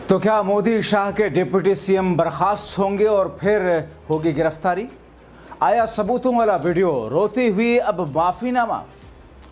तो क्या मोदी शाह के डिप्टी सीएम बर्खास्त होंगे और फिर होगी गिरफ्तारी? आया सबूतों वाला वीडियो, रोती हुई अब माफीनामा।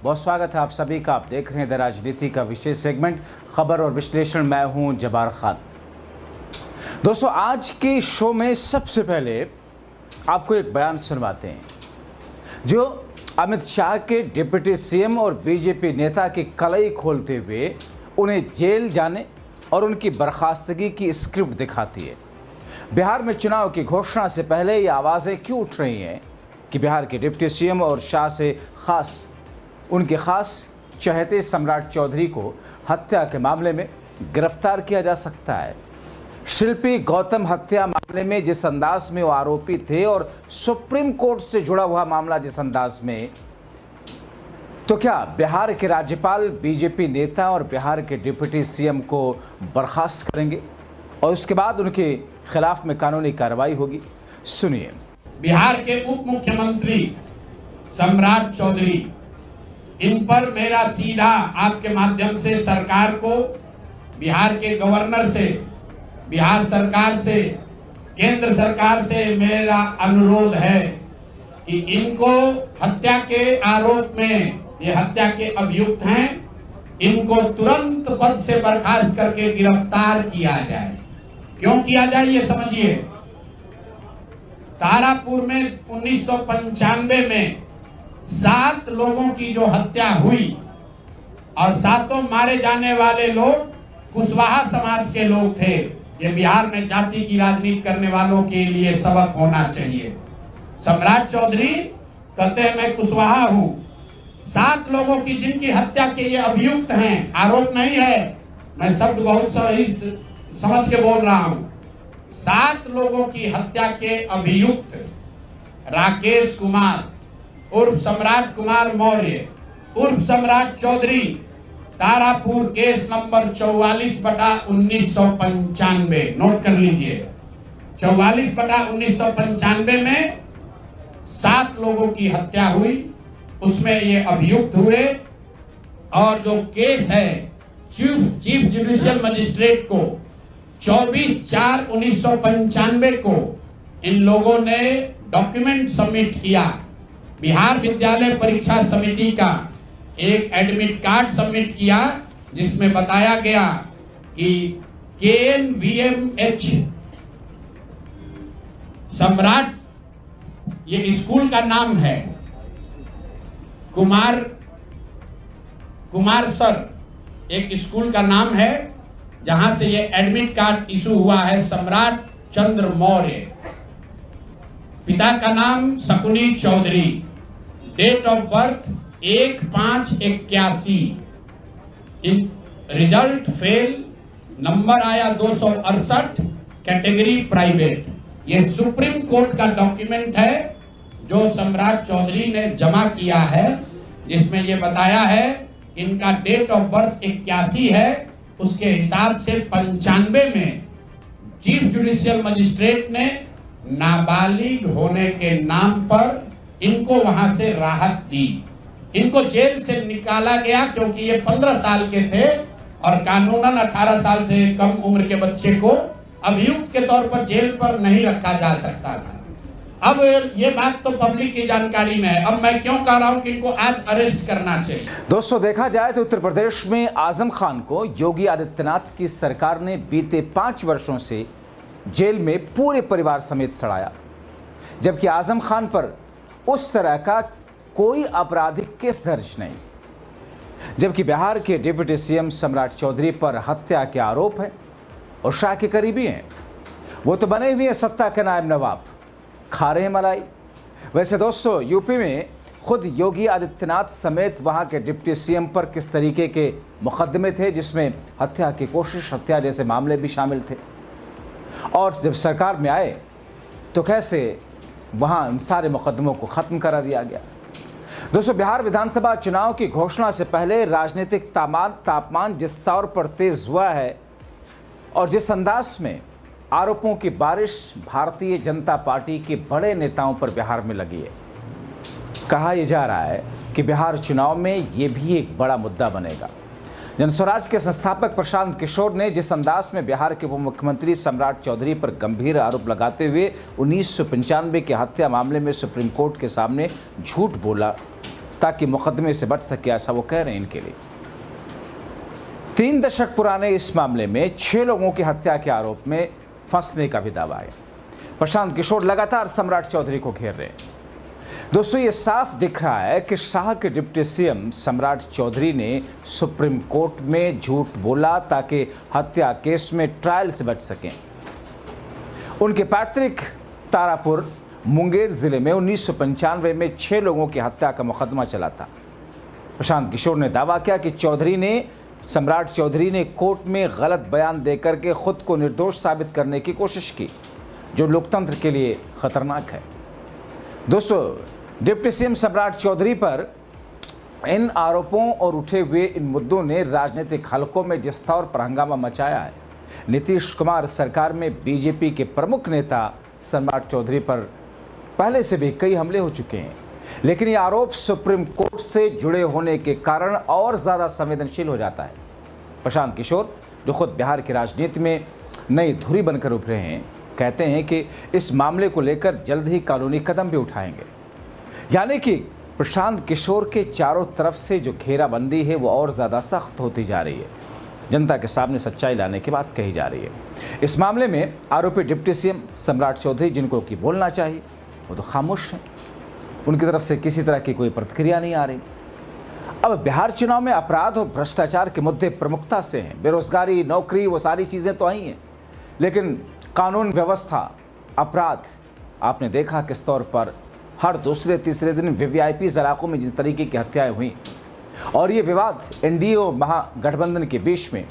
बहुत स्वागत है आप सभी का। आप देख रहे हैं द राजनीति का विशेष सेगमेंट खबर और विश्लेषण। मैं हूं जबार खान। दोस्तों, आज के शो में सबसे पहले आपको एक बयान सुनवाते हैं जो अमित शाह के डिप्टी सीएम और बीजेपी नेता की कलई खोलते हुए उन्हें जेल जाने और उनकी बर्खास्तगी की स्क्रिप्ट दिखाती है। बिहार में चुनाव की घोषणा से पहले ये आवाज़ें क्यों उठ रही हैं कि बिहार के डिप्टी सीएम और शाह से उनके खास चहेते सम्राट चौधरी को हत्या के मामले में गिरफ्तार किया जा सकता है। शिल्पी गौतम हत्या मामले में जिस अंदाज में वो आरोपी थे और सुप्रीम कोर्ट से जुड़ा हुआ मामला जिस अंदाज में, तो क्या बिहार के राज्यपाल बीजेपी नेता और बिहार के डिप्टी सीएम को बर्खास्त करेंगे और उसके बाद उनके खिलाफ में कानूनी कार्रवाई होगी? सुनिए। बिहार के उप मुख्यमंत्री सम्राट चौधरी, इन पर मेरा सीधा आपके माध्यम से सरकार को, बिहार के गवर्नर से, बिहार सरकार से, केंद्र सरकार से मेरा अनुरोध है कि इनको हत्या के आरोप में, ये हत्या के अभियुक्त हैं, इनको तुरंत पद से बर्खास्त करके गिरफ्तार किया जाए। क्यों किया जाए ये समझिए। तारापुर में 1995 में 7 लोगों की जो हत्या हुई और 7 मारे जाने वाले लोग कुशवाहा समाज के लोग थे। ये बिहार में जाति की राजनीति करने वालों के लिए सबक होना चाहिए। सम्राट चौधरी कहते हैं मैं कुशवाहा हूं। 7 लोगों की जिनकी हत्या के ये अभियुक्त हैं, आरोप नहीं है, मैं शब्द बहुत सही समझ के बोल रहा हूं। 7 लोगों की हत्या के अभियुक्त राकेश कुमार उर्फ सम्राट कुमार मौर्य उर्फ Samrat Chaudhary, Tarapur case number 44/1995, note कर लीजिए। 44/1995 में 7 लोगों की हत्या हुई, उसमें ये अभियुक्त हुए और जो केस है चीफ जुडिशियल मजिस्ट्रेट को 24/4/1995 को इन लोगों ने डॉक्यूमेंट सबमिट किया। बिहार विद्यालय परीक्षा समिति का एक एडमिट कार्ड सबमिट किया जिसमें बताया गया कि KNVMH सम्राट, ये स्कूल का नाम है, कुमार सर एक स्कूल का नाम है जहां से ये एडमिट कार्ड इशू हुआ है। सम्राट चंद्र मौर्य, पिता का नाम Shakuni Chaudhary, date of birth 1/5/81, result fail, number आया 268, कैटेगरी प्राइवेट। ये सुप्रीम कोर्ट का डॉक्यूमेंट है जो सम्राट चौधरी ने जमा किया है, जिसमें ये बताया है इनका डेट ऑफ बर्थ 81 है, उसके हिसाब से 95 में चीफ जुडिशियल मजिस्ट्रेट ने नाबालिग होने के नाम पर इनको वहां से राहत दी। इनको जेल से निकाला गया क्योंकि ये 15 साल के थे और कानूनन 18 साल से कम उम्र के बच्चे को अभियुक्त के तौर पर जेल पर नहीं रखा जा सकता था। अब ये बात तो पब्लिक की जानकारी में है। अब मैं क्यों कह रहा हूं कि इनको आज अरेस्ट करना चाहिए। दोस्तों, देखा जाए तो उत्तर प्रदेश में आजम खान को योगी आदित्यनाथ की सरकार ने बीते 5 वर्षों से जेल में पूरे परिवार समेत सड़ाया, जबकि आजम खान पर उस तरह का कोई आपराधिक केस दर्ज नहीं। जबकि बिहार के डिप्टी सीएम सम्राट चौधरी पर हत्या के आरोप है और शाह के करीबी हैं। वो तो बने हुए हैं सत्ता के नायब नवाब, खा रहे हैं मलाई। वैसे दोस्तों, यूपी में खुद योगी आदित्यनाथ समेत वहां के डिप्टी सीएम पर किस तरीके के मुकदमे थे, जिसमें हत्या की कोशिश, हत्या जैसे मामले भी शामिल थे, और जब सरकार में आए तो कैसे वहां इन सारे मुकदमों को ख़त्म करा दिया गया। दोस्तों, बिहार विधानसभा चुनाव की घोषणा से पहले राजनीतिक तापमान जिस तौर पर तेज हुआ है और जिस अंदाज में आरोपों की बारिश भारतीय जनता पार्टी के बड़े नेताओं पर बिहार में लगी है, कहा यह जा रहा है कि बिहार चुनाव में ये भी एक बड़ा मुद्दा बनेगा। जनस्वराज के संस्थापक प्रशांत किशोर ने जिस अंदाज में बिहार के उप मुख्यमंत्री सम्राट चौधरी पर गंभीर आरोप लगाते हुए 1995 के हत्या मामले में सुप्रीम कोर्ट के सामने झूठ बोला ताकि मुकदमे से बच सके, ऐसा वो कह रहे हैं। इनके लिए 3 दशक पुराने इस मामले में 6 लोगों की हत्या के आरोप में फंसने का भी दावा है। प्रशांत किशोर लगातार सम्राट चौधरी को घेर रहे हैं। दोस्तों, ये साफ दिख रहा है कि शाह के डिप्टी सीएम सम्राट चौधरी ने सुप्रीम कोर्ट में झूठ बोला ताकि हत्या केस में ट्रायल से बच सकें। उनके पैतृक तारापुर मुंगेर जिले में 1995 में 6 लोगों की हत्या का मुकदमा चला था। प्रशांत किशोर ने दावा किया कि सम्राट चौधरी ने कोर्ट में गलत बयान देकर के खुद को निर्दोष साबित करने की कोशिश की, जो लोकतंत्र के लिए खतरनाक है। दोस्तों, डिप्टी सीएम सम्राट चौधरी पर इन आरोपों और उठे हुए इन मुद्दों ने राजनीतिक हलकों में जिस तौर पर हंगामा मचाया है, नीतीश कुमार सरकार में बीजेपी के प्रमुख नेता सम्राट चौधरी पर पहले से भी कई हमले हो चुके हैं, लेकिन ये आरोप सुप्रीम कोर्ट से जुड़े होने के कारण और ज़्यादा संवेदनशील हो जाता है। प्रशांत किशोर, जो खुद बिहार की राजनीति में नई धुरी बनकर उभरे हैं, कहते हैं कि इस मामले को लेकर जल्द ही कानूनी कदम भी उठाएंगे। यानी कि प्रशांत किशोर के चारों तरफ से जो घेराबंदी है वो और ज़्यादा सख्त होती जा रही है। जनता के सामने सच्चाई लाने की बात कही जा रही है। इस मामले में आरोपी डिप्टी सीएम सम्राट चौधरी, जिनको कि बोलना चाहिए, वो तो खामोश हैं। उनकी तरफ से किसी तरह की कोई प्रतिक्रिया नहीं आ रही। अब बिहार चुनाव में अपराध और भ्रष्टाचार के मुद्दे प्रमुखता से हैं। बेरोजगारी, नौकरी, वो सारी चीज़ें तो आई हैं, लेकिन कानून व्यवस्था, अपराध, आपने देखा किस तौर पर हर दूसरे तीसरे दिन वीवीआईपी इलाकों में जिन तरीके की हत्याएं हुई, और ये विवाद एनडीए और महागठबंधन के बीच में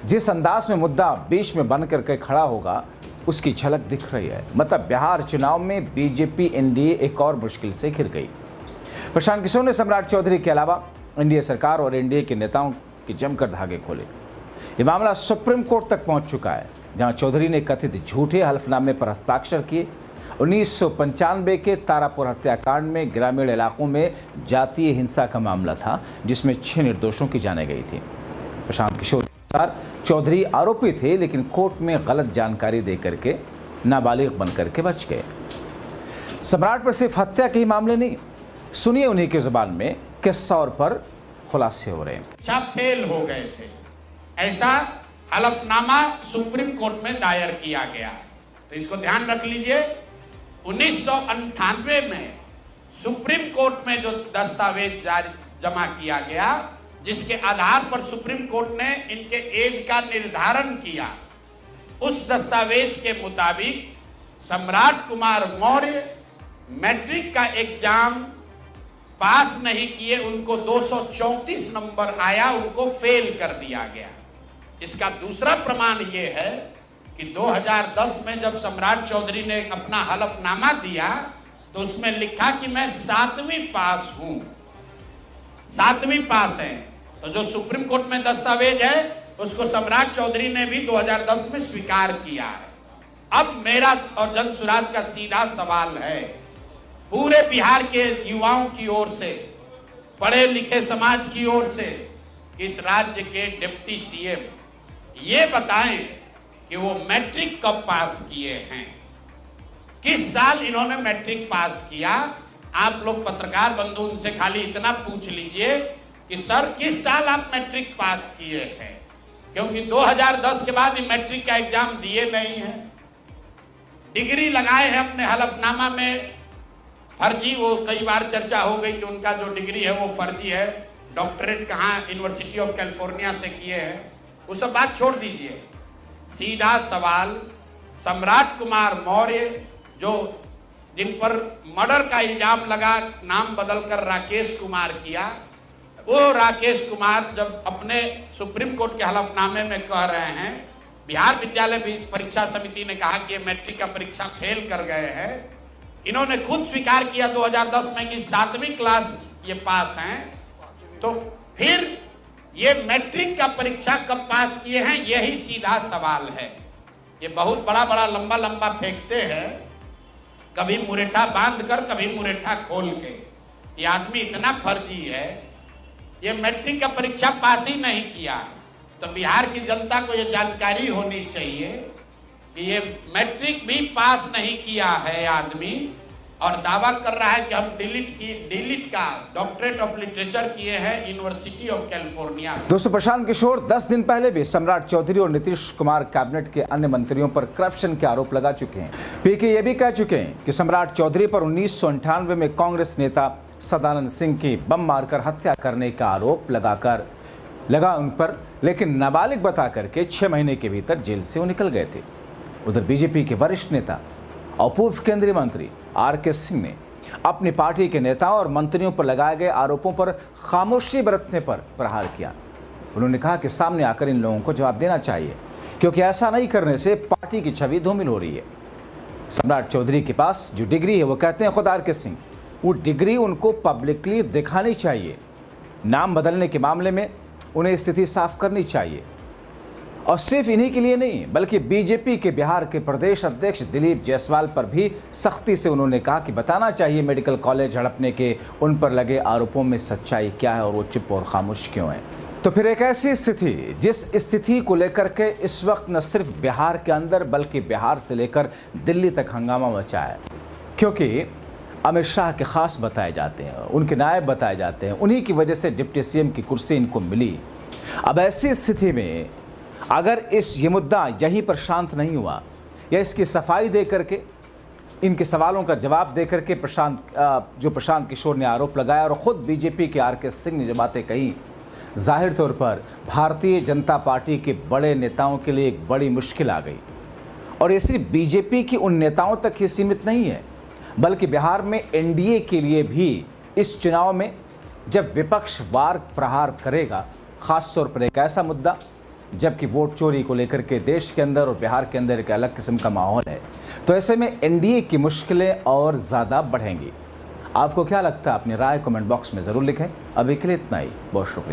जिस अंदाज में मुद्दा बीच में बन करके खड़ा होगा, उसकी झलक दिख रही है। मतलब बिहार चुनाव में बीजेपी एनडीए एक और मुश्किल से घिर गई। प्रशांत किशोर ने सम्राट चौधरी के अलावा एनडीए सरकार और एनडीए के नेताओं के जमकर धागे खोले। ये मामला सुप्रीम कोर्ट तक पहुंच चुका है, जहां चौधरी ने कथित झूठे हल्फनामे पर हस्ताक्षर किए। 1995 के तारापुर हत्याकांड में ग्रामीण इलाकों में जातीय हिंसा का मामला था, जिसमें 6 निर्दोषों की जानें गई थी। प्रशांत किशोर के अनुसार चौधरी आरोपी थे, लेकिन कोर्ट में गलत जानकारी देकर के नाबालिग बनकर के बच गए। सम्राट पर सिर्फ हत्या के ही मामले नहीं, सुनिए उन्हीं की जुबान में किस तौर पर खुलासे हो रहे हैं। फेल हो गए थे, ऐसा हलफनामा सुप्रीम कोर्ट में दायर किया गया। तो इसको ध्यान रख लीजिए। 1998 में सुप्रीम कोर्ट में जो दस्तावेज जमा किया गया, जिसके आधार पर सुप्रीम कोर्ट ने इनके एज का निर्धारण किया, उस दस्तावेज के मुताबिक सम्राट कुमार मौर्य मैट्रिक का एग्जाम पास नहीं किए, उनको 234 नंबर आया, उनको फेल कर दिया गया। इसका दूसरा प्रमाण यह है कि 2010 में जब सम्राट चौधरी ने अपना हलफनामा दिया, तो उसमें लिखा कि मैं 7वीं पास हूं, 7वीं पास है। तो जो सुप्रीम कोर्ट में दस्तावेज है, उसको सम्राट चौधरी ने भी 2010 में स्वीकार किया है। अब मेरा और जनसुराज का सीधा सवाल है, पूरे बिहार के युवाओं की ओर से, पढ़े लिखे समाज की ओर से, कि इस राज्य के डिप्टी सीएम ये बताएं कि वो मैट्रिक कब पास किए हैं, किस साल इन्होंने मैट्रिक पास किया। आप लोग पत्रकार बंधु उनसे खाली इतना पूछ लीजिए कि सर किस साल आप मैट्रिक पास किए हैं, क्योंकि 2010 के बाद मैट्रिक का एग्जाम दिए नहीं है। डिग्री लगाए हैं अपने हलफनामा में, फर्जी, वो कई बार चर्चा हो गई कि उनका जो डिग्री है वो फर्जी है, डॉक्टरेट कहाँ यूनिवर्सिटी ऑफ कैलिफोर्निया से किए हैं, वो सब बात छोड़ दीजिए। सीधा सवाल, सम्राट कुमार मौर्य जो जिन पर मर्डर का इल्जाम लगा, नाम बदलकर राकेश कुमार किया, वो राकेश कुमार जब अपने सुप्रीम कोर्ट के हलफनामे में कह रहे हैं, बिहार विद्यालय परीक्षा समिति ने कहा कि ये मैट्रिक का परीक्षा फेल कर गए हैं, इन्होंने खुद स्वीकार किया 2010 में कि 7वीं क्लास ये पास हैं, तो फिर ये मैट्रिक का परीक्षा कब पास किए हैं, यही सीधा सवाल है। ये बहुत बड़ा बड़ा लंबा लंबा फेंकते हैं, कभी मुरेठा बांध कर, कभी मुरेठा खोल के। ये आदमी इतना फर्जी है ये मैट्रिक का परीक्षा पास ही नहीं किया। तो बिहार की जनता को ये जानकारी होनी चाहिए कि ये मैट्रिक भी पास नहीं किया है आदमी और दावा कर रहा है कि हम डिलीट का डॉक्टरेट ऑफ लिटरेचर किए हैं यूनिवर्सिटी ऑफ कैलिफोर्निया। दोस्तों, प्रशांत किशोर 10 दिन पहले भी सम्राट चौधरी और नीतीश कुमार कैबिनेट के अन्य मंत्रियों पर करप्शन के आरोप लगा चुके हैं। पीके ये भी कह चुके हैं कि सम्राट चौधरी पर 1998 में कांग्रेस नेता सदानंद सिंह की बम मारकर हत्या करने का आरोप लगा उन पर, लेकिन नाबालिग बता करके 6 महीने के भीतर जेल से वो निकल गए थे। उधर बीजेपी के वरिष्ठ नेता और पूर्व केंद्रीय मंत्री आर.के. सिंह ने अपनी पार्टी के नेताओं और मंत्रियों पर लगाए गए आरोपों पर खामोशी बरतने पर प्रहार किया। उन्होंने कहा कि सामने आकर इन लोगों को जवाब देना चाहिए, क्योंकि ऐसा नहीं करने से पार्टी की छवि धूमिल हो रही है। सम्राट चौधरी के पास जो डिग्री है, वो कहते हैं खुद आर.के. सिंह, वो डिग्री उनको पब्लिकली दिखानी चाहिए। नाम बदलने के मामले में उन्हें स्थिति साफ करनी चाहिए। और सिर्फ इन्हीं के लिए नहीं, बल्कि बीजेपी के बिहार के प्रदेश अध्यक्ष दिलीप जायसवाल पर भी सख्ती से उन्होंने कहा कि बताना चाहिए मेडिकल कॉलेज हड़पने के उन पर लगे आरोपों में सच्चाई क्या है और वो चुप और खामोश क्यों है। तो फिर एक ऐसी स्थिति, जिस स्थिति को लेकर के इस वक्त न सिर्फ बिहार के अंदर बल्कि बिहार से लेकर दिल्ली तक हंगामा मचा है, क्योंकि अमित शाह के खास बताए जाते हैं, उनके नायब बताए जाते हैं, उन्हीं की वजह से डिप्टी सीएम की कुर्सी इनको मिली। अब ऐसी स्थिति में अगर ये मुद्दा यहीं पर शांत नहीं हुआ या इसकी सफाई दे करके, इनके सवालों का जवाब दे करके प्रशांत किशोर ने आरोप लगाया और ख़ुद बीजेपी के आर.के. सिंह ने जो बातें कही, जाहिर तौर पर भारतीय जनता पार्टी के बड़े नेताओं के लिए एक बड़ी मुश्किल आ गई। और ये सिर्फ बीजेपी की उन नेताओं तक ही सीमित नहीं है, बल्कि बिहार में एनडीए के लिए भी इस चुनाव में जब विपक्ष वार प्रहार करेगा, ख़ास तौर पर एक ऐसा मुद्दा जबकि वोट चोरी को लेकर के देश के अंदर और बिहार के अंदर एक अलग किस्म का माहौल है, तो ऐसे में एनडीए की मुश्किलें और ज़्यादा बढ़ेंगी। आपको क्या लगता है? अपनी राय कमेंट बॉक्स में ज़रूर लिखें। अभी के लिए इतना ही, बहुत शुक्रिया।